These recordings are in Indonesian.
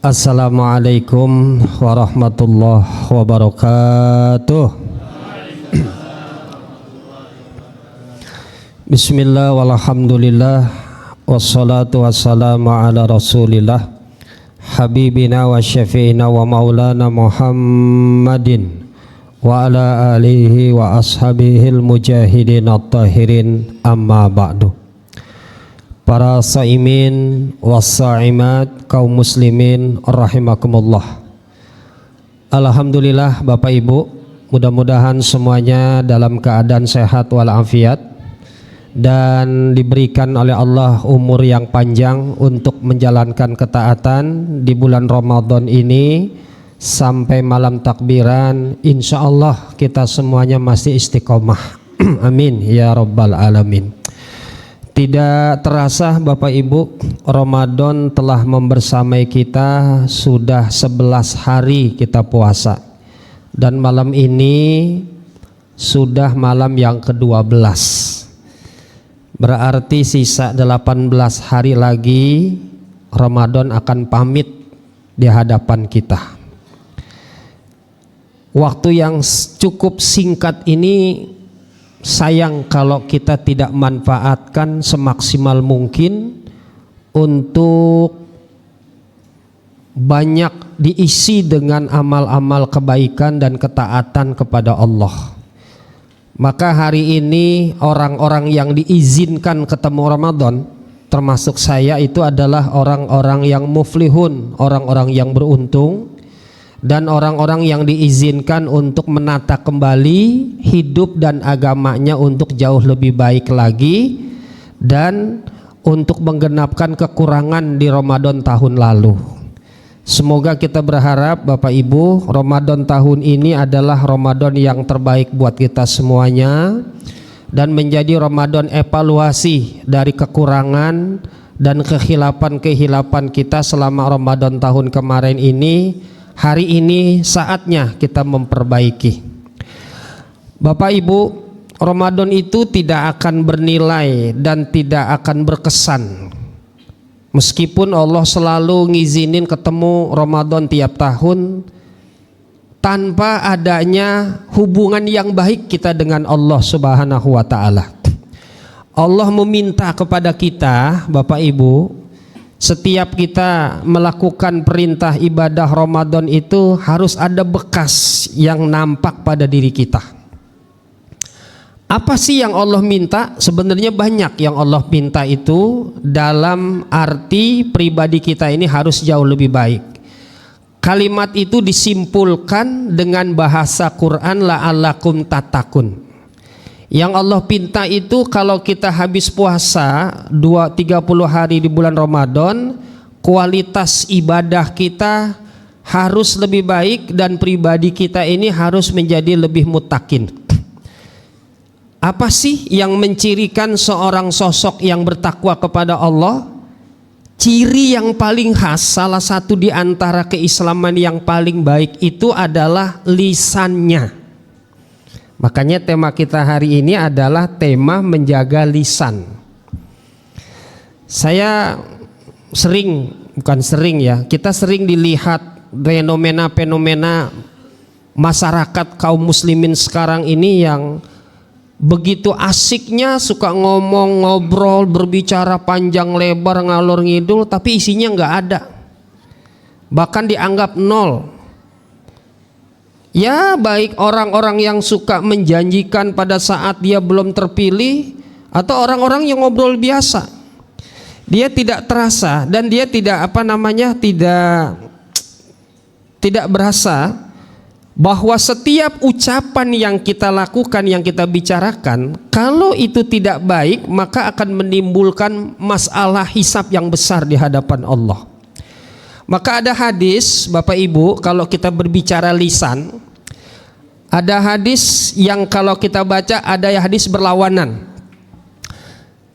Assalamualaikum warahmatullahi wabarakatuh. Bismillah walhamdulillah wassalatu wassalamu ala rasulillah habibina wa syafi'ina wa maulana Muhammadin wa ala alihi wa ashabihil mujahidin at-tahirin, amma ba'du. Para saimin was-saimat, kaum muslimin rahimakumullah. Alhamdulillah Bapak Ibu, mudah-mudahan semuanya dalam keadaan sehat walafiat dan diberikan oleh Allah umur yang panjang untuk menjalankan ketaatan di bulan Ramadan ini sampai malam takbiran. Insya Allah kita semuanya masih istiqomah. Amin ya rabbal alamin. Tidak terasa Bapak Ibu, Ramadan telah membersamai kita. Sudah 11 hari kita puasa, dan malam ini sudah malam yang ke-12. Berarti sisa 18 hari lagi Ramadan akan pamit di hadapan kita. Waktu yang cukup singkat ini sayang kalau kita tidak manfaatkan semaksimal mungkin untuk banyak diisi dengan amal-amal kebaikan dan ketaatan kepada Allah. Maka hari ini orang-orang yang diizinkan ketemu Ramadan, termasuk saya, itu adalah orang-orang yang muflihun, orang-orang yang beruntung, dan orang-orang yang diizinkan untuk menata kembali hidup dan agamanya untuk jauh lebih baik lagi dan untuk menggenapkan kekurangan di Ramadan tahun lalu. Semoga kita berharap Bapak Ibu, Ramadan tahun ini adalah Ramadan yang terbaik buat kita semuanya dan menjadi Ramadan evaluasi dari kekurangan dan kehilapan-kehilapan kita selama Ramadan tahun kemarin ini. Hari ini saatnya kita memperbaiki. Bapak Ibu, Ramadan itu tidak akan bernilai dan tidak akan berkesan meskipun Allah selalu ngizinin ketemu Ramadan tiap tahun tanpa adanya hubungan yang baik kita dengan Allah Subhanahu wa ta'ala. Allah meminta kepada kita, Bapak Ibu, setiap kita melakukan perintah ibadah Ramadan itu harus ada bekas yang nampak pada diri kita. Apa sih yang Allah minta? Sebenarnya banyak yang Allah minta itu, dalam arti pribadi kita ini harus jauh lebih baik. Kalimat itu disimpulkan dengan bahasa Quran, la'allakum tattaqun. Yang Allah pinta itu kalau kita habis puasa 30 hari di bulan Ramadan, kualitas ibadah kita harus lebih baik dan pribadi kita ini harus menjadi lebih muttaqin. Apa sih yang mencirikan seorang sosok yang bertakwa kepada Allah? Ciri yang paling khas, salah satu di antara keislaman yang paling baik itu adalah lisannya. Makanya tema kita hari ini adalah tema menjaga lisan. Kita sering dilihat fenomena masyarakat kaum muslimin sekarang ini yang begitu asiknya suka ngomong, ngobrol, berbicara panjang lebar, ngalor ngidul, tapi isinya nggak ada, bahkan dianggap nol. Ya, baik orang-orang yang suka menjanjikan pada saat dia belum terpilih atau orang-orang yang ngobrol biasa. Dia tidak terasa dan dia tidak tidak berasa bahwa setiap ucapan yang kita lakukan, yang kita bicarakan, kalau itu tidak baik maka akan menimbulkan masalah hisab yang besar di hadapan Allah. Maka ada hadis, Bapak Ibu, kalau kita berbicara lisan, ada hadis yang kalau kita baca ada hadis berlawanan.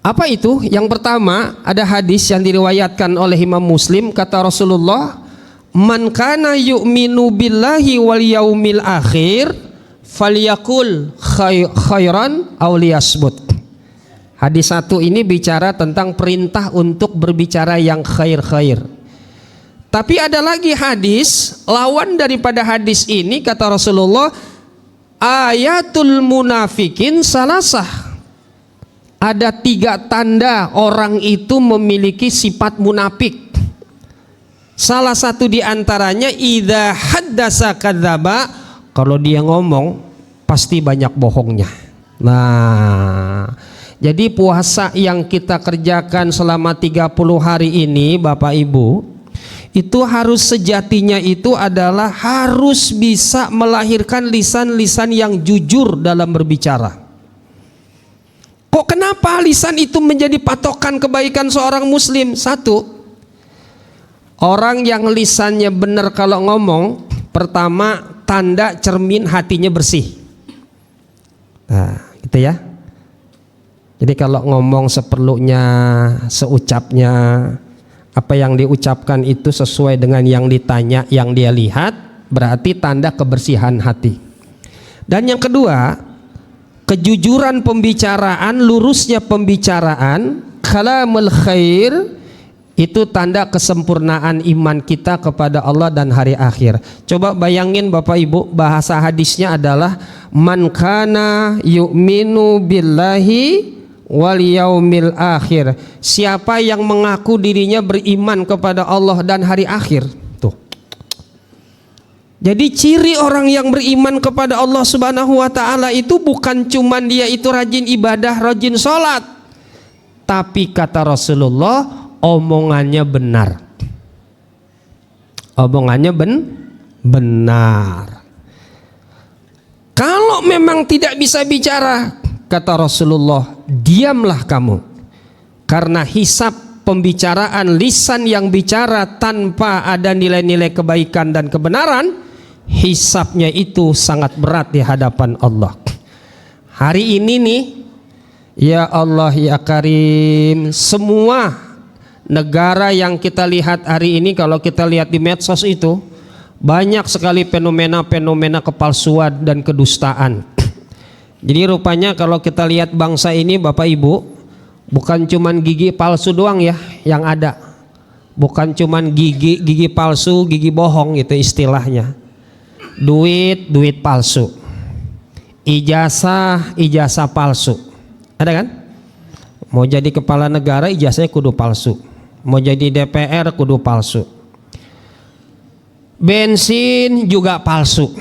Apa itu? Yang pertama, ada hadis yang diriwayatkan oleh Imam Muslim, kata Rasulullah, "Man kana yu'minu billahi wal yaumil akhir falyakul khairan aw liyasmut." Hadis satu ini bicara tentang perintah untuk berbicara yang khair-khair. Tapi ada lagi hadis lawan daripada hadis ini, kata Rasulullah, ayatul munafikin salasah. Ada 3 tanda orang itu memiliki sifat munafik. Salah satu di antaranya idza haddasa kadzaba, kalau dia ngomong pasti banyak bohongnya. Nah, jadi puasa yang kita kerjakan selama 30 hari ini Bapak Ibu, itu harus sejatinya itu adalah harus bisa melahirkan lisan-lisan yang jujur dalam berbicara. Kok kenapa lisan itu menjadi patokan kebaikan seorang muslim? Satu, orang yang lisannya benar kalau ngomong, pertama tanda cermin hatinya bersih. Nah, gitu ya. Jadi kalau ngomong seperlunya, seucapnya, apa yang diucapkan itu sesuai dengan yang ditanya, yang dia lihat, berarti tanda kebersihan hati. Dan yang kedua, kejujuran pembicaraan, lurusnya pembicaraan, kalamul khair, itu tanda kesempurnaan iman kita kepada Allah dan hari akhir. Coba bayangin Bapak Ibu, bahasa hadisnya adalah man kana yu'minu billahi wal yaumil akhir. Siapa yang mengaku dirinya beriman kepada Allah dan hari akhir. Tuh. Jadi ciri orang yang beriman kepada Allah Subhanahu wa taala itu bukan cuman dia itu rajin ibadah, rajin sholat, tapi kata Rasulullah, omongannya benar. Omongannya benar. Kalau memang tidak bisa bicara, kata Rasulullah, diamlah kamu, karena hisab pembicaraan lisan yang bicara tanpa ada nilai-nilai kebaikan dan kebenaran, hisabnya itu sangat berat di hadapan Allah. Hari ini nih, ya Allah ya Karim, semua negara yang kita lihat hari ini, kalau kita lihat di medsos itu banyak sekali fenomena-fenomena kepalsuan dan kedustaan. Jadi rupanya kalau kita lihat bangsa ini Bapak Ibu, bukan cuman gigi palsu doang ya yang ada. Bukan cuman gigi palsu, gigi bohong itu istilahnya. Duit palsu. Ijazah palsu. Ada kan? Mau jadi kepala negara ijazahnya kudu palsu. Mau jadi DPR kudu palsu. Bensin juga palsu.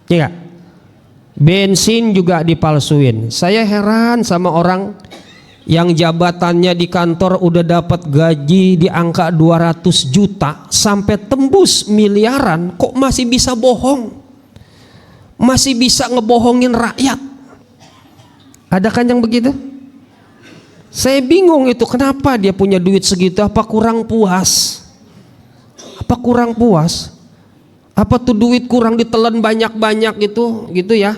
Iya. Bensin juga dipalsuin. Saya heran sama orang yang jabatannya di kantor udah dapat gaji di angka 200 juta sampai tembus miliaran, kok masih bisa bohong, masih bisa ngebohongin rakyat. Ada kan yang begitu? Saya bingung itu, kenapa dia punya duit segitu? Apa kurang puas? Apa kurang puas? Apa tuh duit kurang ditelan banyak-banyak gitu ya?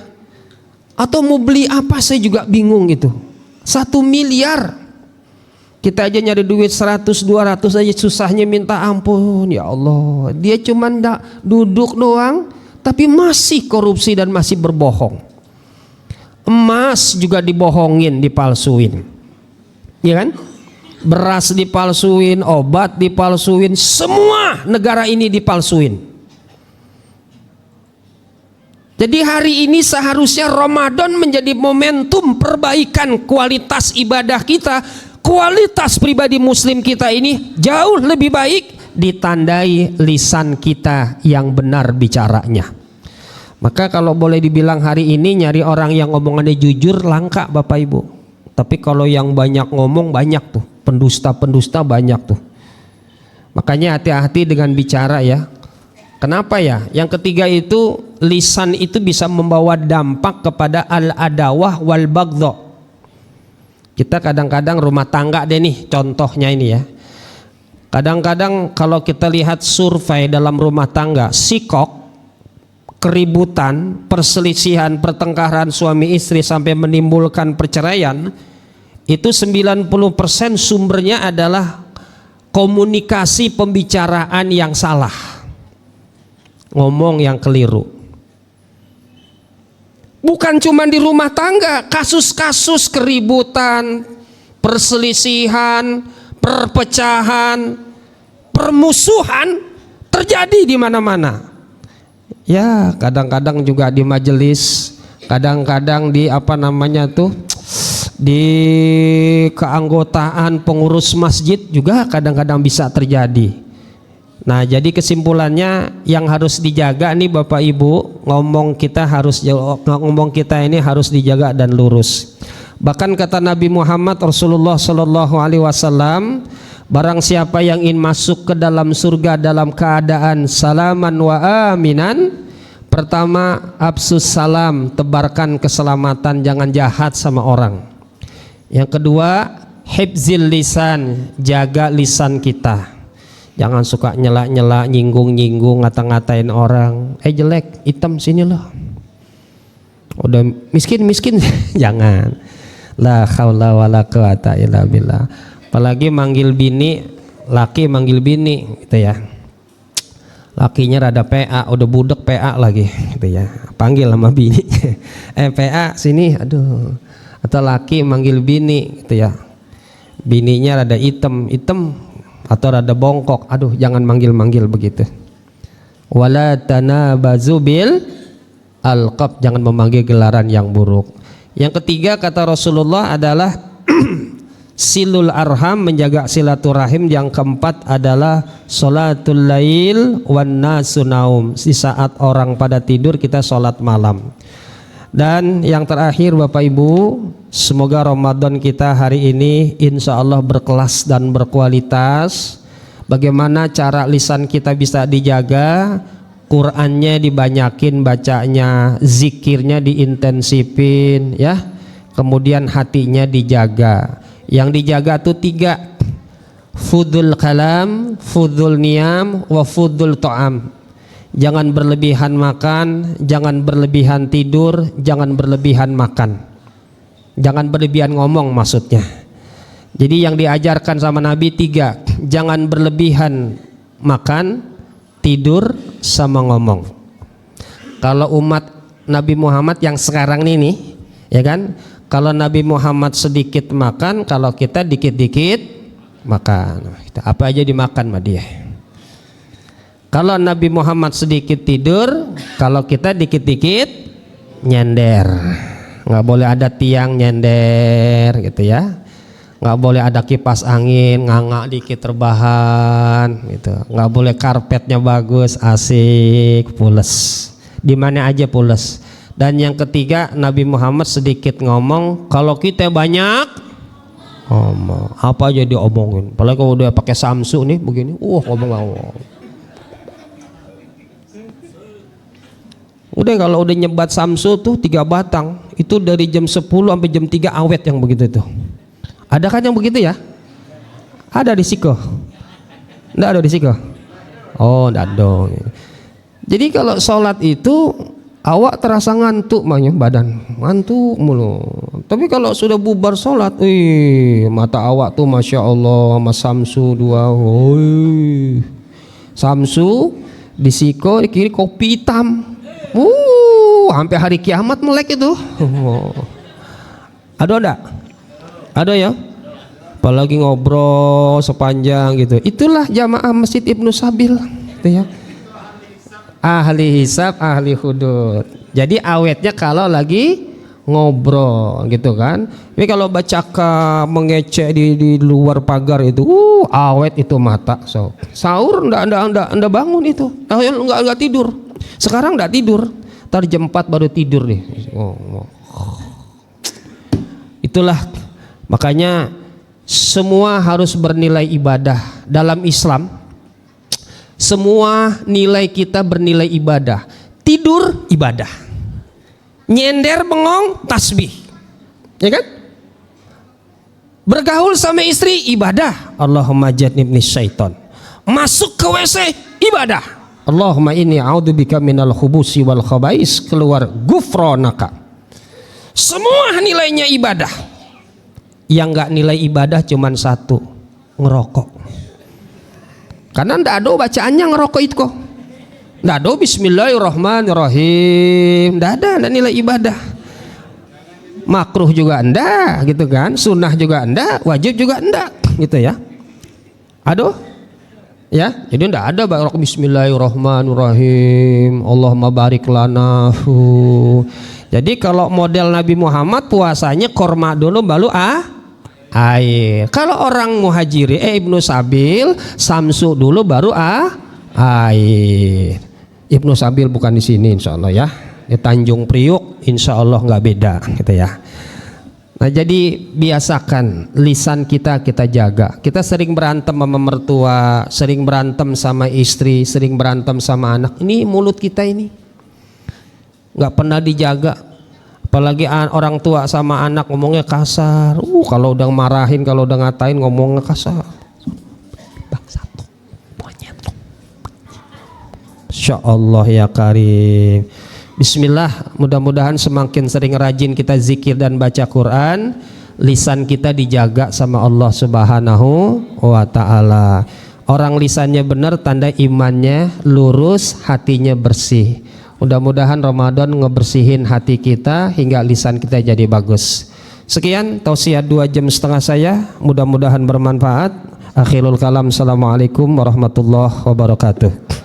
Atau mau beli apa, saya juga bingung gitu. 1 miliar kita aja nyari duit 100-200 aja susahnya minta ampun. Ya Allah, dia cuman duduk doang tapi masih korupsi dan masih berbohong. Emas juga dibohongin, dipalsuin, ya kan? Beras dipalsuin, obat dipalsuin, semua negara ini dipalsuin. Jadi hari ini seharusnya Ramadan menjadi momentum perbaikan kualitas ibadah kita. Kualitas pribadi muslim kita ini jauh lebih baik ditandai lisan kita yang benar bicaranya. Maka kalau boleh dibilang hari ini nyari orang yang omongannya jujur langka Bapak Ibu. Tapi kalau yang banyak ngomong banyak tuh, pendusta-pendusta banyak tuh. Makanya hati-hati dengan bicara ya. Kenapa ya? Yang ketiga itu, lisan itu bisa membawa dampak kepada al-adawah wal baghdha. Kita kadang-kadang rumah tangga deh nih, contohnya ini ya. Kadang-kadang kalau kita lihat survei dalam rumah tangga, sikok, keributan, perselisihan, pertengkaran suami istri sampai menimbulkan perceraian, itu 90% sumbernya adalah komunikasi pembicaraan yang salah. Ngomong yang keliru. Bukan cuma di rumah tangga, kasus-kasus keributan, perselisihan, perpecahan, permusuhan terjadi di mana-mana. Ya, kadang-kadang juga di majelis, kadang-kadang di di keanggotaan pengurus masjid juga kadang-kadang bisa terjadi. Nah, jadi kesimpulannya yang harus dijaga nih Bapak Ibu, ngomong kita ini harus dijaga dan lurus. Bahkan kata Nabi Muhammad Rasulullah Shallallahu Alaihi Wasallam, barang siapa yang ingin masuk ke dalam surga dalam keadaan salaman wa aminan, pertama absus salam, tebarkan keselamatan, jangan jahat sama orang. Yang kedua, hifzil lisan, jaga lisan kita. Jangan suka nyela-nyela, nyinggung-nyinggung, ngata-ngatain orang. Jelek, hitam sini loh. Udah miskin jangan. La haula wala quwata illa billah. Apalagi manggil bini, laki manggil bini gitu ya. Lakinya rada PA, udah budek PA lagi gitu ya. Panggil sama bini. PA sini, aduh. Atau laki manggil bini gitu ya. Bininya rada hitam atau rada bongkok, aduh jangan manggil-manggil begitu. Wala tanabazu bil alqab, jangan memanggil gelaran yang buruk. Yang ketiga kata Rasulullah adalah silul arham, menjaga silaturahim. Yang keempat adalah sholatul lail wan nasu naum, di saat orang pada tidur kita sholat malam. Dan yang terakhir Bapak Ibu, semoga Ramadan kita hari ini insya Allah berkelas dan berkualitas. Bagaimana cara lisan kita bisa dijaga? Qurannya dibanyakin bacanya, zikirnya diintensifin ya. Kemudian hatinya dijaga. Yang dijaga tuh 3, fudul kalam, fudul niam, wa fudul to'am. Jangan berlebihan makan, jangan berlebihan tidur, jangan berlebihan makan, jangan berlebihan ngomong maksudnya. Jadi yang diajarkan sama Nabi 3, jangan berlebihan makan, tidur, sama ngomong. Kalau umat Nabi Muhammad yang sekarang ini ya kan, kalau Nabi Muhammad sedikit makan, kalau kita dikit-dikit makan. Apa aja dimakan sama dia. Kalau Nabi Muhammad sedikit tidur, kalau kita dikit-dikit nyender. Nggak boleh ada tiang nyender gitu ya. Nggak boleh ada kipas angin nganga dikit terbahan gitu. Nggak boleh karpetnya bagus, asik, pules. Di mana aja pules. Dan yang ketiga, Nabi Muhammad sedikit ngomong, kalau kita banyak ngomong. Apa aja diomongin. Apalagi kalau udah pakai Samsu nih begini, ngomong. Udah kalau udah nyebat Samsu tuh 3 batang, itu dari jam 10 sampai jam 3 awet yang begitu tuh. Ada kan yang begitu ya? Ada di Siko? Enggak ada di Siko? Oh, enggak dong. Jadi kalau sholat itu awak terasa ngantuk badan, ngantuk mulu. Tapi kalau sudah bubar sholat, mata awak tuh Masya Allah sama Samsu 2. Samsu di Siko, di kiri kopi hitam. Sampai hari kiamat melek itu. Ada enggak? Ada ya? Apalagi ngobrol sepanjang gitu. Itulah jamaah Masjid Ibnu Sabil gitu ya. Ahli hisab, ahli hudud. Jadi awetnya kalau lagi ngobrol gitu kan. Tapi kalau baca mengecek di luar pagar itu, awet itu mata. So, sahur enggak bangun itu. Enggak tidur. Sekarang enggak tidur. Ntar jam 4 baru tidur nih. Itulah makanya semua harus bernilai ibadah dalam Islam. Semua nilai kita bernilai ibadah. Tidur ibadah, nyender bengong tasbih, ya kan? Bergaul sama istri ibadah, Allahumma jannibni syaiton. Masuk ke WC ibadah, Allahumma inni a'udzubika minal khubusi wal khabais, keluar gufronaka. Semua nilainya ibadah. Yang enggak nilai ibadah cuman satu, ngerokok. Karena ndak ada bacaannya ngerokok itu kok. Ndak ada bismillahirrahmanirrahim, ndak ada nilai ibadah. Makruh juga ndak gitu kan, sunnah juga ndak, wajib juga ndak gitu ya. Aduh, Ya, jadi tidak ada barok bismillahirrahmanirrahim, Allahumma barik lana. Jadi kalau model Nabi Muhammad puasanya korma dulu baru air. Kalau orang muhajiri Ibnu Sabil samsu dulu baru air. Ibnu Sabil bukan di sini insya Allah ya, di Tanjung Priuk insya Allah nggak beda gitu ya. Nah jadi biasakan lisan kita jaga. Kita sering berantem sama mertua, sering berantem sama istri, sering berantem sama anak. Ini mulut kita ini nggak pernah dijaga. Apalagi orang tua sama anak ngomongnya kasar. Kalau udah marahin, kalau udah ngatain ngomongnya kasar. Insya Allah ya Karim. Bismillah, mudah-mudahan semakin sering rajin kita zikir dan baca Quran, lisan kita dijaga sama Allah Subhanahu wa ta'ala. Orang lisannya benar tanda imannya lurus, hatinya bersih. Mudah-mudahan Ramadan ngebersihin hati kita hingga lisan kita jadi bagus. Sekian tausiah 2,5 jam saya, mudah-mudahan bermanfaat. Akhirul kalam, assalamualaikum warahmatullahi wabarakatuh.